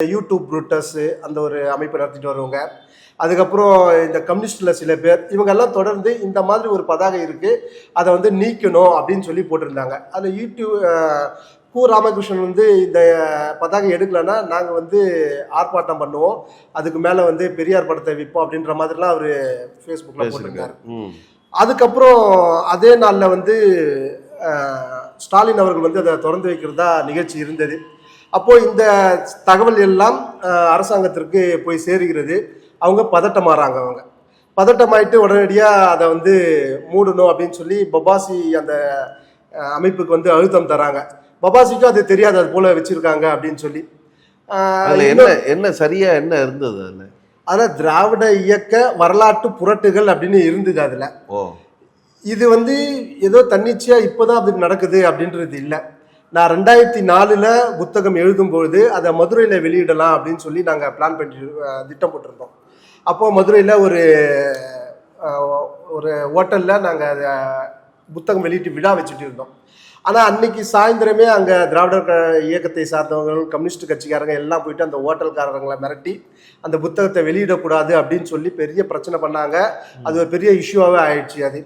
YouTube Brutus அந்த ஒரு அமைப்பை நடத்திட்டு வருவாங்க. அதுக்கப்புறம் இந்த கம்யூனிஸ்டில் சில பேர் இவங்கெல்லாம் தொடர்ந்து இந்த மாதிரி ஒரு பதாகை இருக்குது, அதை வந்து நீக்கணும் அப்படின்னு சொல்லி போட்டிருந்தாங்க. அதில் யூடியூப் கு. ராமகிருஷ்ணன் வந்து இந்த பதாகை எடுக்கலைன்னா நாங்கள் வந்து ஆர்ப்பாட்டம் பண்ணுவோம், அதுக்கு மேலே வந்து பெரியார் படத்தை விற்போம் அப்படின்ற மாதிரிலாம் அவர் ஃபேஸ்புக்கில் போட்டிருந்தார். அதுக்கப்புறம் அதே நாளில் வந்து ஸ்டாலின் அவர்கள் வந்து அதை திறந்து வைக்கிறதா நிகழ்ச்சி இருந்தது. அப்போது இந்த தகவல் எல்லாம் அரசாங்கத்திற்கு போய் சேருகிறது. அவங்க பதட்டமாகறாங்க. அவங்க பதட்டமாயிட்டு உடனடியாக அதை வந்து மூடணும் அப்படின்னு சொல்லி பபாசி அந்த அமைப்புக்கு வந்து அழுத்தம் தராங்க. பபாசிக்கும் அது தெரியாது, அது போல வச்சிருக்காங்க அப்படின்னு சொல்லி. என்ன சரியா என்ன இருந்தது அதில் திராவிட இயக்க வரலாற்று புரட்டுகள் அப்படின்னு இருந்தது. அதில் இது வந்து ஏதோ தன்னிச்சையாக இப்போதான் அப்படி நடக்குது அப்படின்றது இல்லை. நான் 2004 புத்தகம் எழுதும்பொழுது அதை மதுரையில் வெளியிடலாம் அப்படின்னு சொல்லி நாங்கள் பிளான் பண்ணி திட்டம் போட்டிருந்தோம். அப்போது மதுரையில் ஒரு ஹோட்டலில் நாங்கள் அதை புத்தகம் வெளியிட்டு விழா வச்சுட்டு இருந்தோம். ஆனால் அன்னைக்கு சாயந்தரமே அங்கே திராவிடர் இயக்கத்தை சார்ந்தவங்க, கம்யூனிஸ்ட் கட்சிக்காரங்க எல்லாம் போயிட்டு அந்த ஹோட்டல்காரங்களை மிரட்டி அந்த புத்தகத்தை வெளியிடக்கூடாது அப்படின்னு சொல்லி பெரிய பிரச்சனை பண்ணாங்க. அது ஒரு பெரிய இஷ்யூவாகவே ஆயிடுச்சு. அது